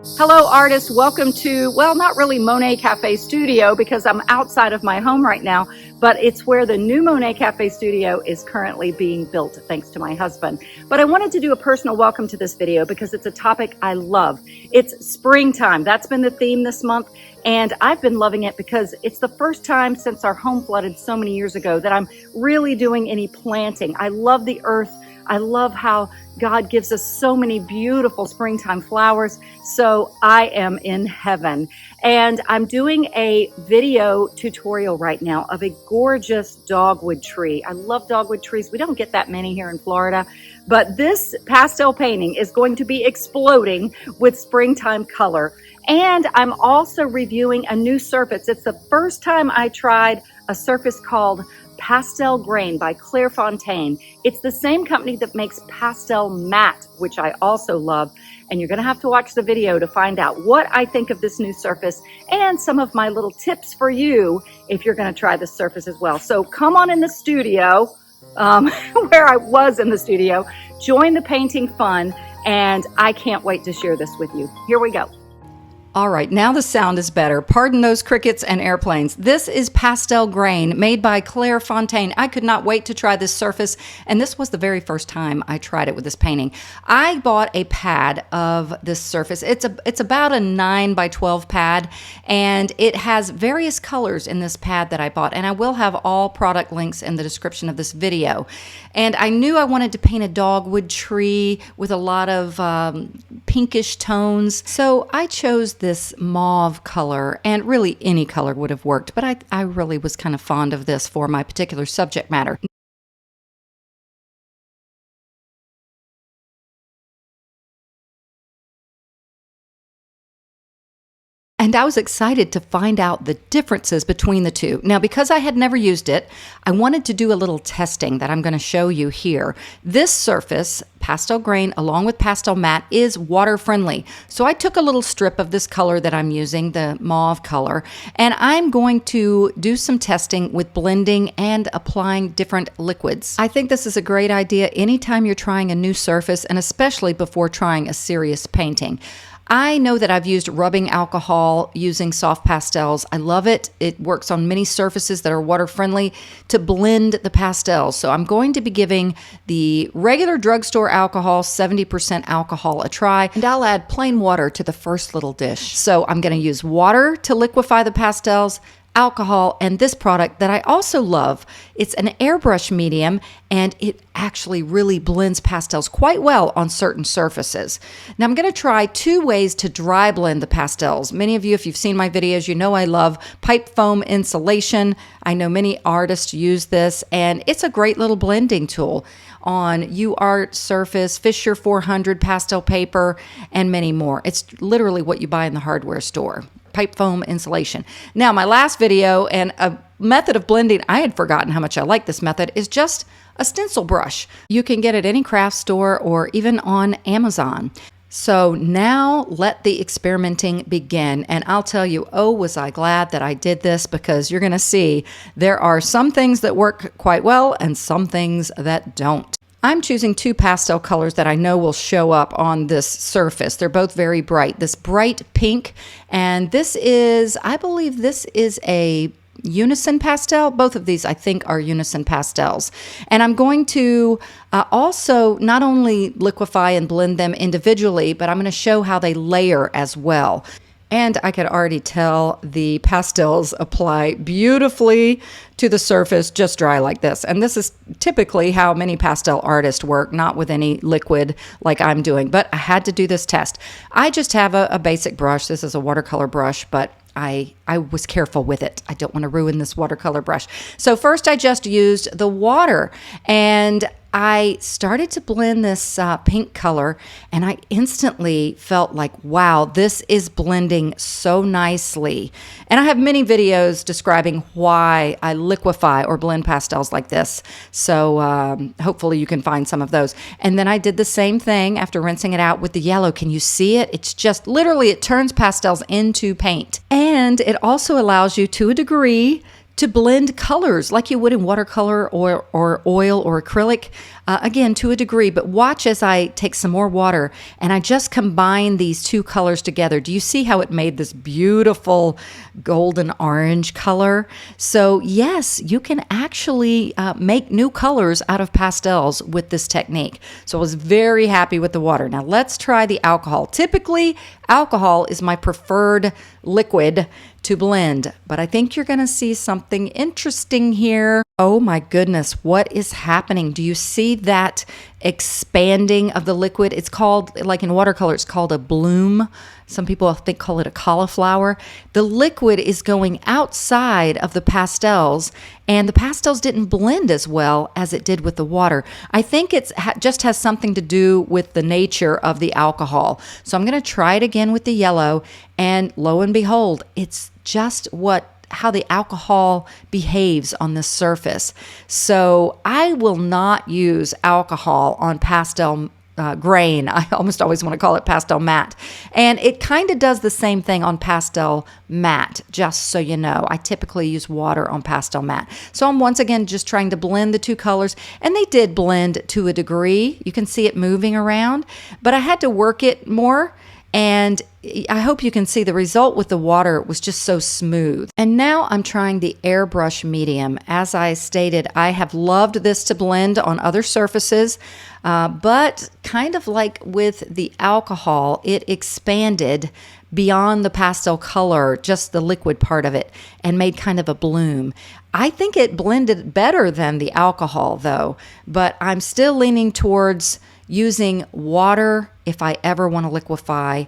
Hello artists, welcome to, well, not really Monet Cafe Studio because I'm outside of my home right now, but it's where the new Monet Cafe Studio is currently being built thanks to my husband. But I wanted to do a personal welcome to this video because it's a topic I love. It's springtime, that's been the theme this month, and I've been loving it because it's the first time since our home flooded so many years ago that I'm really doing any planting. I love the earth. I love how God gives us so many beautiful springtime flowers. So I am in heaven. And I'm doing a video tutorial right now of a gorgeous dogwood tree. I love dogwood trees. We don't get that many here in Florida, but this pastel painting is going to be exploding with springtime color. And I'm also reviewing a new surface. It's the first time I tried a surface called Pastelgrain by Clairefontaine. It's the same company that makes Pastel Matte, which I also love. And you're going to have to watch the video to find out what I think of this new surface and some of my little tips for you if you're going to try this surface as well. So come on in the studio, where I was in the studio, join the painting fun, and I can't wait to share this with you. Here we go. All right, now the sound is better. Pardon those crickets and airplanes. This is Pastelgrain made by Clairefontaine. I could not wait to try this surface, and this was the very first time I tried it with this painting. I bought a pad of this surface. It's about a 9 by 12 pad, and it has various colors in this pad that I bought, and I will have all product links in the description of this video. And I knew I wanted to paint a dogwood tree with a lot of pinkish tones, so I chose this mauve color, and really any color would have worked, but I really was kind of fond of this for my particular subject matter. And I was excited to find out the differences between the two. Now, because I had never used it, I wanted to do a little testing that I'm going to show you here. This surface, Pastelgrain, along with Pastel Matte, is water friendly. So I took a little strip of this color that I'm using, the mauve color, and I'm going to do some testing with blending and applying different liquids. I think this is a great idea anytime you're trying a new surface, and especially before trying a serious painting. I know that I've used rubbing alcohol using soft pastels. I love it. It works on many surfaces that are water friendly to blend the pastels. So I'm going to be giving the regular drugstore alcohol, 70% alcohol, a try, and I'll add plain water to the first little dish. So I'm going to use water to liquefy the pastels, alcohol, and this product that I also love. It's an airbrush medium, and it actually really blends pastels quite well on certain surfaces. Now I'm going to try two ways to dry blend the pastels. Many of you, if you've seen my videos, you know I love pipe foam insulation. I know many artists use this, and it's a great little blending tool on UArt surface, Fisher 400 pastel paper, and many more. It's literally what you buy in the hardware store. Pipe foam insulation. Now, my last video and a method of blending, I had forgotten how much I like this method, is just a stencil brush. You can get it at any craft store or even on Amazon. So now let the experimenting begin. And I'll tell you, oh, was I glad that I did this, because you're going to see there are some things that work quite well and some things that don't. I'm choosing two pastel colors that I know will show up on this surface. They're both very bright. This bright pink, and this is, I believe this is a unison pastel. Both of these I think are unison pastels. And I'm going to also not only liquefy and blend them individually, but I'm going to show how they layer as well. And I could already tell the pastels apply beautifully to the surface, just dry like this. And this is typically how many pastel artists work, not with any liquid like I'm doing. But I had to do this test. I just have a basic brush. This is a watercolor brush, but I was careful with it. I don't want to ruin this watercolor brush. So first I just used the water, and I started to blend this pink color, and I instantly felt like, wow, this is blending so nicely. And I have many videos describing why I liquefy or blend pastels like this. So hopefully you can find some of those. And then I did the same thing after rinsing it out with the yellow. Can you see it? It's just literally, it turns pastels into paint. And it also allows you, to a degree, to blend colors like you would in watercolor or oil or acrylic, again, to a degree. But watch as I take some more water and I just combine these two colors together. Do you see how it made this beautiful golden orange color? So yes, you can actually make new colors out of pastels with this technique. So I was very happy with the water. Now let's try the alcohol. Typically, alcohol is my preferred liquid to blend, but I think you're going to see something interesting here. Oh my goodness, what is happening? Do you see that expanding of the liquid? It's called, like in watercolor, it's called a bloom. Some people I think call it a cauliflower. The liquid is going outside of the pastels, and the pastels didn't blend as well as it did with the water. I think it just has something to do with the nature of the alcohol. So I'm going to try it again with the yellow, and lo and behold, it's just how the alcohol behaves on the surface. So I will not use alcohol on pastel grain. I almost always want to call it pastel matte. And it kind of does the same thing on pastel matte, just so you know. I typically use water on pastel matte. So I'm once again just trying to blend the two colors, and they did blend to a degree. You can see it moving around, but I had to work it more. And I hope you can see the result with the water was just so smooth. And now I'm trying the airbrush medium. As I stated, I have loved this to blend on other surfaces, but kind of like with the alcohol, it expanded beyond the pastel color, just the liquid part of it, and made kind of a bloom. I think it blended better than the alcohol though, but I'm still leaning towards using water if I ever want to liquefy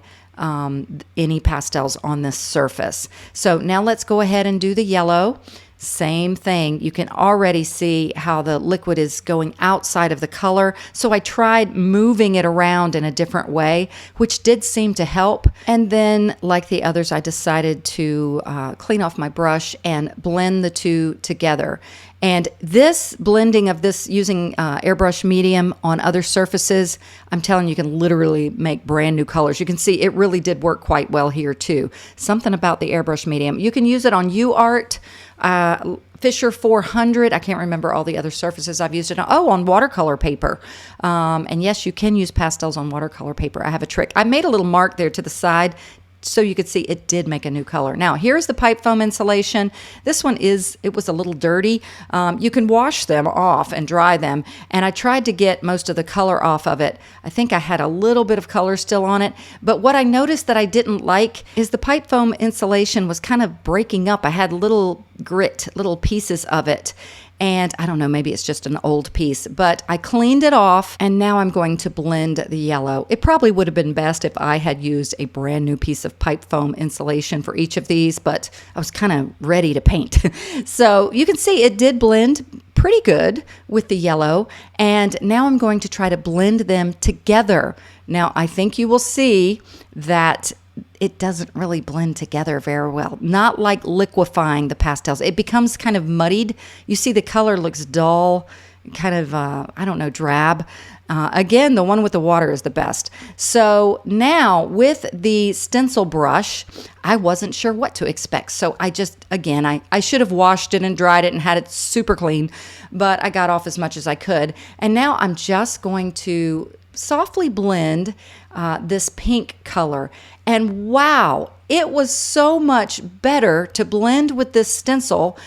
any pastels on this surface. So now let's go ahead and do the yellow. Same thing. You can already see how the liquid is going outside of the color. So I tried moving it around in a different way, which did seem to help. And then, like the others, I decided to clean off my brush and blend the two together. And this blending of this using airbrush medium on other surfaces, I'm telling you, you can literally make brand new colors. You can see it really did work quite well here too. Something about the airbrush medium. You can use it on UArt, Fisher 400. I can't remember all the other surfaces I've used it on. Oh, on watercolor paper. And yes, you can use pastels on watercolor paper. I have a trick. I made a little mark there to the side so you could see it did make a new color. Now, here's the pipe foam insulation. This one it was a little dirty. You can wash them off and dry them, and I tried to get most of the color off of it. I think I had a little bit of color still on it, but what I noticed that I didn't like is the pipe foam insulation was kind of breaking up. I had little pieces of it. And I don't know, maybe it's just an old piece, but I cleaned it off, and now I'm going to blend the yellow. It probably would have been best if I had used a brand new piece of pipe foam insulation for each of these, but I was kind of ready to paint. So you can see it did blend pretty good with the yellow, and now I'm going to try to blend them together. Now I think you will see that it doesn't really blend together very well. Not like liquefying the pastels. It becomes kind of muddied. You see the color looks dull, kind of, I don't know, drab. Again, the one with the water is the best. So now with the stencil brush, I wasn't sure what to expect. So I just, again, I should have washed it and dried it and had it super clean, but I got off as much as I could. And now I'm just going to softly blend this pink color. And wow, it was so much better to blend with this stencil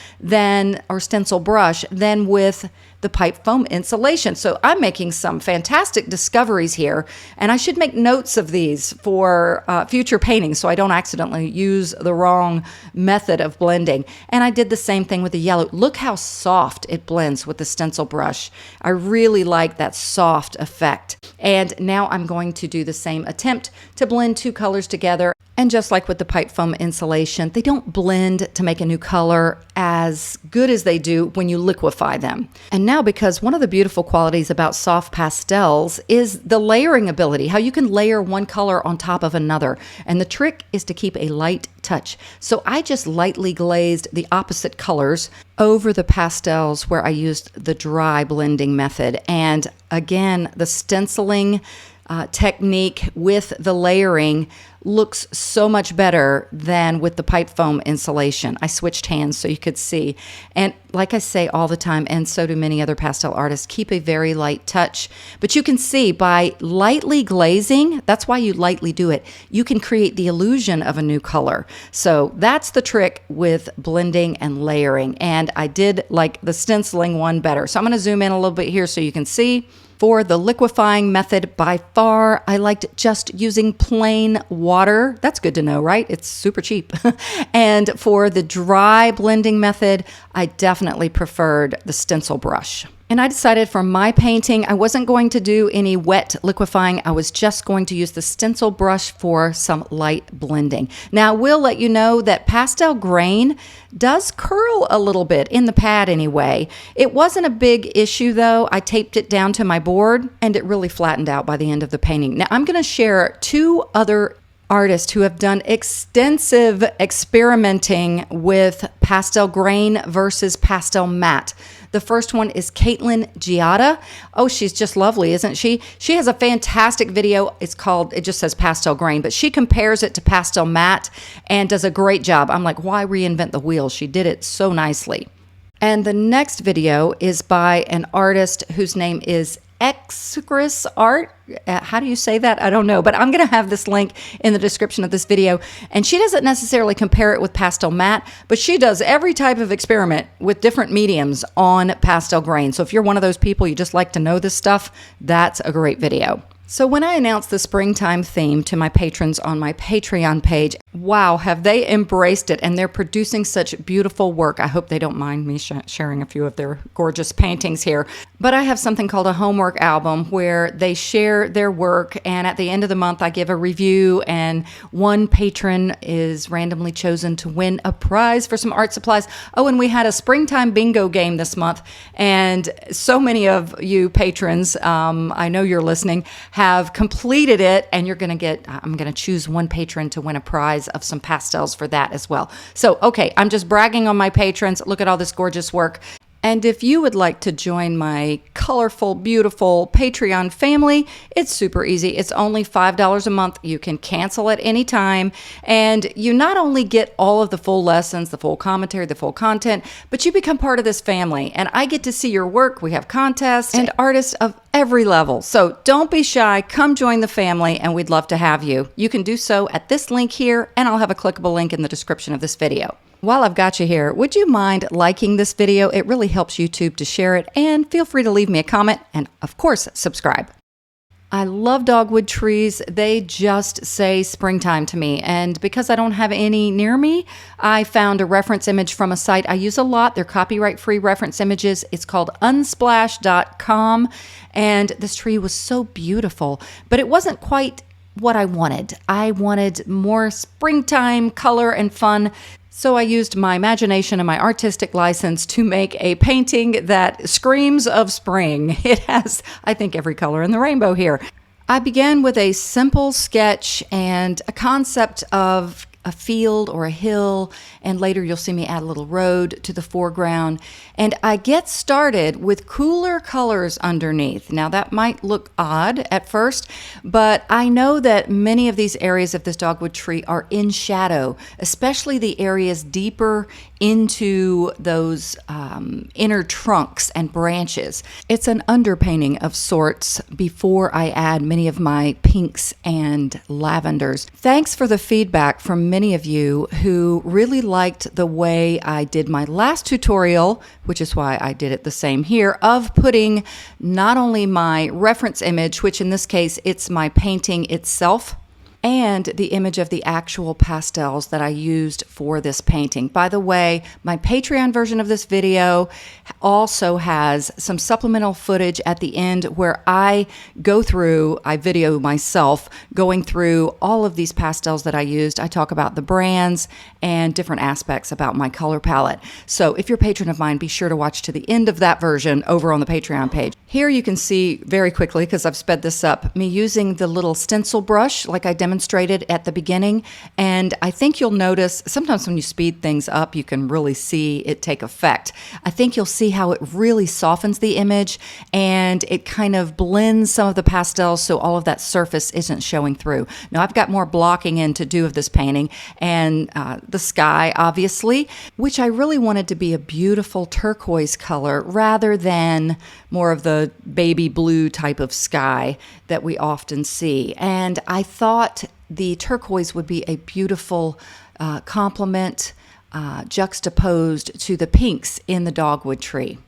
stencil brush than with the pipe foam insulation. So I'm making some fantastic discoveries here, and I should make notes of these for future paintings so I don't accidentally use the wrong method of blending. And I did the same thing with the yellow. Look how soft it blends with the stencil brush. I really like that soft effect. And now I'm going to do the same attempt to blend two colors together. And just like with the pipe foam insulation, they don't blend to make a new color as good as they do when you liquefy them. And now, because one of the beautiful qualities about soft pastels is the layering ability, how you can layer one color on top of another. And the trick is to keep a light touch. So I just lightly glazed the opposite colors over the pastels where I used the dry blending method. And again, the stenciling technique with the layering looks so much better than with the pipe foam insulation. I switched hands so you could see. And like I say all the time, and so do many other pastel artists, keep a very light touch. But you can see by lightly glazing, that's why you lightly do it, you can create the illusion of a new color. So that's the trick with blending and layering. And I did like the stenciling one better. So I'm going to zoom in a little bit here so you can see. For the liquefying method, by far, I liked just using plain water. That's good to know, right? It's super cheap. And for the dry blending method, I definitely preferred the stencil brush. And I decided for my painting, I wasn't going to do any wet liquefying. I was just going to use the stencil brush for some light blending. Now, I will let you know that Pastelgrain does curl a little bit in the pad anyway. It wasn't a big issue though. I taped it down to my board and it really flattened out by the end of the painting. Now, I'm going to share two other artists who have done extensive experimenting with Pastelgrain versus pastel matte. The first one is Caitlin Giada. Oh, she's just lovely, isn't she? She has a fantastic video. It just says Pastelgrain, but she compares it to pastel matte and does a great job. I'm like, why reinvent the wheel? She did it so nicely. And the next video is by an artist whose name is Xcris Art. How do you say that? I don't know, but I'm going to have this link in the description of this video. And she doesn't necessarily compare it with pastel matte, but she does every type of experiment with different mediums on Pastelgrain. So if you're one of those people, you just like to know this stuff, that's a great video. So when I announced the springtime theme to my patrons on my Patreon page, wow, have they embraced it, and they're producing such beautiful work. I hope they don't mind me sharing a few of their gorgeous paintings here. But I have something called a homework album where they share their work, and at the end of the month I give a review, and one patron is randomly chosen to win a prize for some art supplies. Oh, and we had a springtime bingo game this month, and so many of you patrons, I know you're listening, have completed it, and I'm going to choose one patron to win a prize of some pastels for that as well. So, okay, I'm just bragging on my patrons. Look at all this gorgeous work. And if you would like to join my colorful, beautiful Patreon family, it's super easy. It's only $5 a month. You can cancel at any time. And you not only get all of the full lessons, the full commentary, the full content, but you become part of this family. And I get to see your work. We have contests and artists of every level. So don't be shy. Come join the family, and we'd love to have you. You can do so at this link here, and I'll have a clickable link in the description of this video. While I've got you here, would you mind liking this video? It really helps YouTube to share it, and feel free to leave me a comment, and of course, subscribe. I love dogwood trees. They just say springtime to me, and because I don't have any near me, I found a reference image from a site I use a lot. They're copyright-free reference images. It's called unsplash.com, and this tree was so beautiful, but it wasn't quite what I wanted. I wanted more springtime color and fun. So I used my imagination and my artistic license to make a painting that screams of spring. It has, I think, every color in the rainbow here. I began with a simple sketch and a concept of a field or a hill, and later you'll see me add a little road to the foreground. And I get started with cooler colors underneath. Now that might look odd at first, but I know that many of these areas of this dogwood tree are in shadow, especially the areas deeper into those inner trunks and branches. It's an underpainting of sorts before I add many of my pinks and lavenders. Thanks for the feedback from many of you who really liked the way I did my last tutorial, which is why I did it the same here, of putting not only my reference image, which in this case it's my painting itself, and the image of the actual pastels that I used for this painting. By the way, my Patreon version of this video also has some supplemental footage at the end where I video myself going through all of these pastels that I used. I talk about the brands and different aspects about my color palette. So if you're a patron of mine, be sure to watch to the end of that version over on the Patreon page. Here you can see very quickly, because I've sped this up, me using the little stencil brush like I demonstrated demonstrated at the beginning. And I think you'll notice sometimes when you speed things up, you can really see it take effect. I think you'll see how it really softens the image and it kind of blends some of the pastels so all of that surface isn't showing through. Now I've got more blocking in to do of this painting, and the sky, obviously, which I really wanted to be a beautiful turquoise color rather than more of the baby blue type of sky that we often see. And I thought the turquoise would be a beautiful complement juxtaposed to the pinks in the dogwood tree.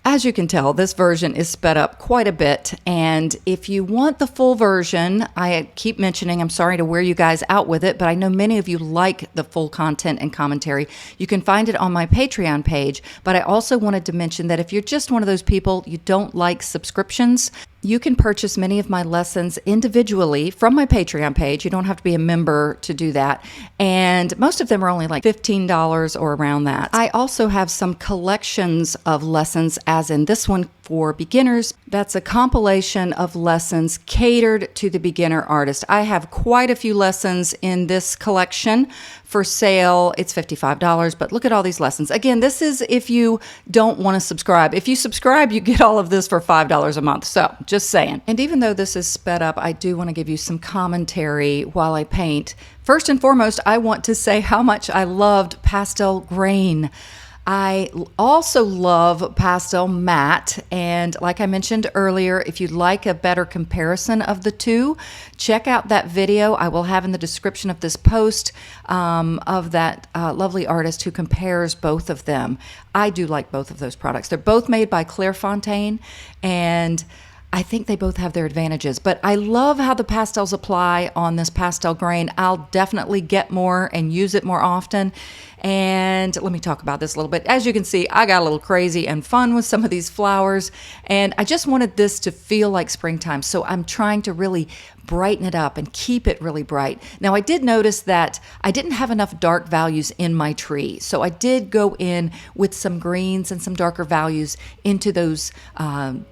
As you can tell, this version is sped up quite a bit, and if you want the full version, I keep mentioning, I'm sorry to wear you guys out with it, but I know many of you like the full content and commentary. You can find it on my Patreon page, but I also wanted to mention that if you're just one of those people, you don't like subscriptions, you can purchase many of my lessons individually from my Patreon page. You don't have to be a member to do that. And most of them are only like $15 or around that. I also have some collections of lessons, as in this one for beginners. That's a compilation of lessons catered to the beginner artist. I have quite a few lessons in this collection for sale. It's $55, but look at all these lessons. Again, this is if you don't want to subscribe. If you subscribe, you get all of this for $5 a month. So just saying. And even though this is sped up, I do want to give you some commentary while I paint. First and foremost, I want to say how much I loved Pastelgrain. I also love Pastel Matte, and like I mentioned earlier, if you'd like a better comparison of the two, check out that video I will have in the description of this post of that lovely artist who compares both of them. I do like both of those products. They're both made by Clairefontaine, and I think they both have their advantages, but I love how the pastels apply on this Pastelgrain. I'll definitely get more and use it more often. And let me talk about this a little bit. As you can see, I got a little crazy and fun with some of these flowers, and I just wanted this to feel like springtime. So I'm trying to really brighten it up and keep it really bright. Now, I did notice that I didn't have enough dark values in my tree. So I did go in with some greens and some darker values into those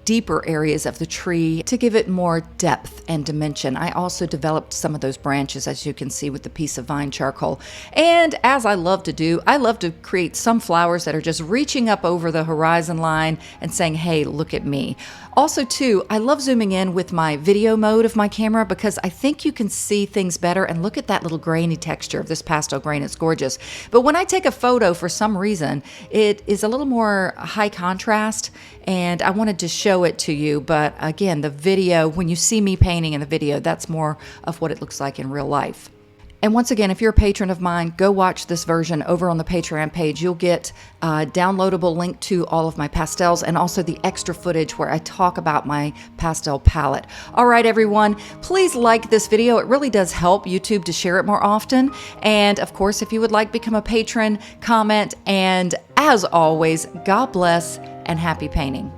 deeper areas of the tree to give it more depth and dimension. I also developed some of those branches, as you can see, with the piece of vine charcoal. And as I love to do, I love to create some flowers that are just reaching up over the horizon line and saying, hey, look at me. Also, too, I love zooming in with my video mode of my camera because I think you can see things better. And look at that little grainy texture of this Pastelgrain. It's gorgeous. But when I take a photo, for some reason, it is a little more high contrast, and I wanted to show it to you. But again, the video, when you see me painting in the video, that's more of what it looks like in real life. And once again, if you're a patron of mine, go watch this version over on the Patreon page. You'll get a downloadable link to all of my pastels and also the extra footage where I talk about my pastel palette. All right, everyone, please like this video. It really does help YouTube to share it more often. And of course, if you would like, become a patron, comment, and as always, God bless and happy painting.